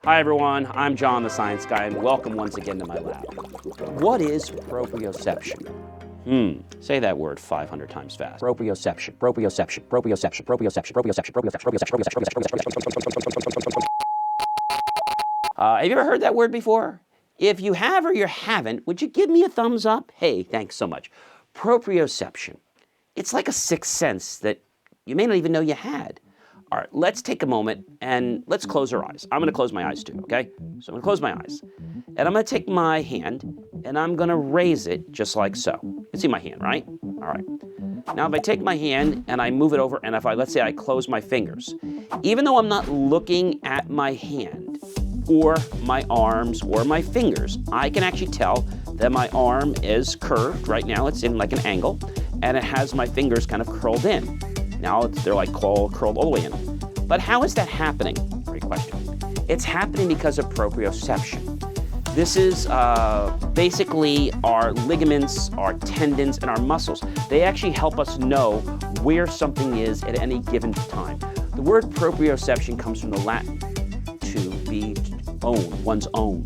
Hi everyone, I'm John the Science Guy, and welcome once again to my lab. What is proprioception? Say that word 500 times fast. Proprioception, proprioception, proprioception, proprioception, proprioception, proprioception. Have you ever heard that word before? If you have or you haven't, would you give me a thumbs up? Hey, thanks so much. Proprioception. It's like a sixth sense that you may not even know you had. All right, let's take a moment and let's close our eyes. I'm gonna close my eyes too, okay? So I'm gonna close my eyes. And I'm gonna take my hand and I'm gonna raise it just like so. You can see my hand, right? All right. Now if I take my hand and I move it over and let's say I close my fingers, even though I'm not looking at my hand or my arms or my fingers, I can actually tell that my arm is curved. Right now it's in like an angle and it has my fingers kind of curled in. Now they're like curled all the way in. But how is that happening? Great question. It's happening because of proprioception. This is basically our ligaments, our tendons, and our muscles. They actually help us know where something is at any given time. The word proprioception comes from the Latin, to be own, one's own.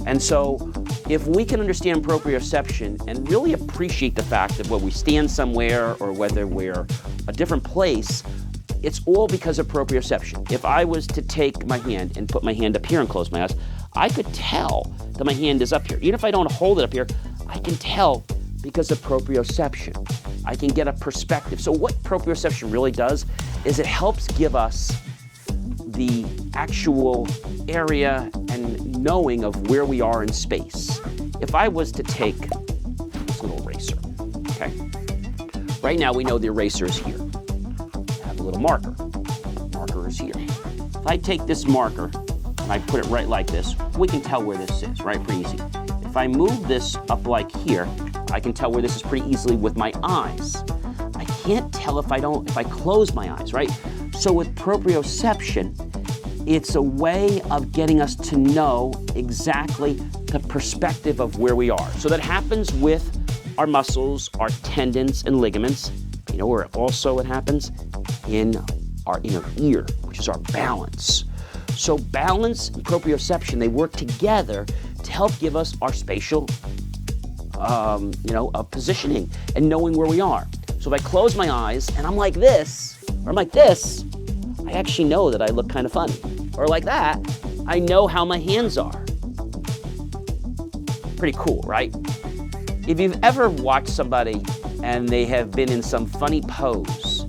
And so if we can understand proprioception and really appreciate the fact that when we stand somewhere or whether we're a different place, it's all because of proprioception. If I was to take my hand and put my hand up here and close my eyes, I could tell that my hand is up here. Even if I don't hold it up here, I can tell because of proprioception. I can get a perspective. So what proprioception really does is it helps give us the actual area and knowing of where we are in space. If I was to take this little eraser, okay? Right now we know the eraser is here. I have a little marker. The marker is here. If I take this marker and I put it right like this, we can tell where this is, right? Pretty easy. If I move this up like here, I can tell where this is pretty easily with my eyes. I can't tell if I close my eyes, right? So with proprioception, it's a way of getting us to know exactly the perspective of where we are. So that happens with our muscles, our tendons, and ligaments. You know where also it happens? In our inner ear, which is our balance. So balance and proprioception, they work together to help give us our spatial positioning and knowing where we are. So if I close my eyes and I'm like this, or I'm like this, I actually know that I look kind of funny. Or like that, I know how my hands are. Pretty cool, right? If you've ever watched somebody and they have been in some funny pose,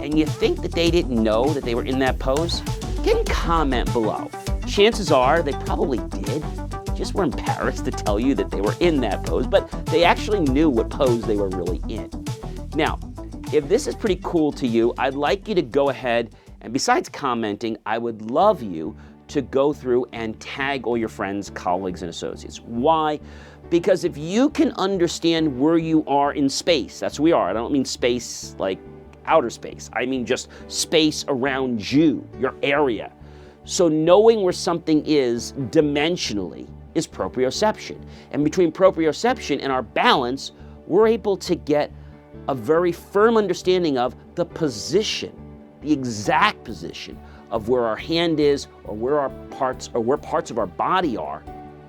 and you think that they didn't know that they were in that pose, get a comment below. Chances are they probably did, just were embarrassed to tell you that they were in that pose, but they actually knew what pose they were really in. Now, if this is pretty cool to you, I'd like you to go ahead and besides commenting, I would love you to go through and tag all your friends, colleagues, and associates. Why? Because if you can understand where you are in space, that's where we are. I don't mean space like outer space. I mean just space around you, your area. So knowing where something is dimensionally is proprioception. And between proprioception and our balance, we're able to get a very firm understanding of the position, the exact position of where our hand is or where parts of our body are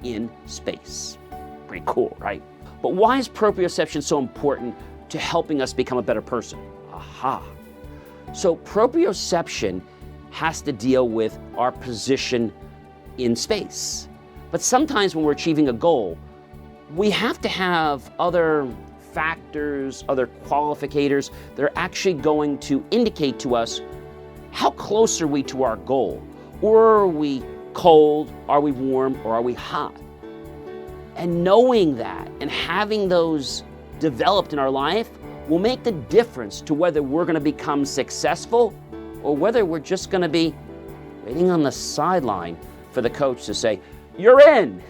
in space. Pretty cool, right? But why is proprioception so important to helping us become a better person? Aha. So proprioception has to deal with our position in space. But sometimes when we're achieving a goal, we have to have other factors, other qualificators that are actually going to indicate to us how close are we to our goal? Or are we cold, are we warm, or are we hot? And knowing that and having those developed in our life will make the difference to whether we're going to become successful or whether we're just going to be waiting on the sideline for the coach to say, "You're in."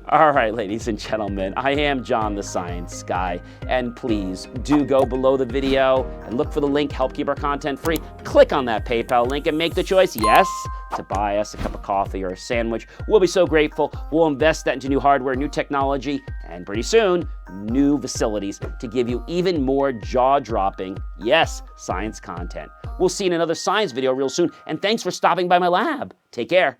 All right, ladies and gentlemen, I am John the Science Guy, and please do go below the video and look for the link, help keep our content free. Click on that PayPal link and make the choice, yes, to buy us a cup of coffee or a sandwich. We'll be so grateful. We'll invest that into new hardware, new technology, and pretty soon, new facilities to give you even more jaw-dropping, yes, science content. We'll see you in another science video real soon, and thanks for stopping by my lab. Take care.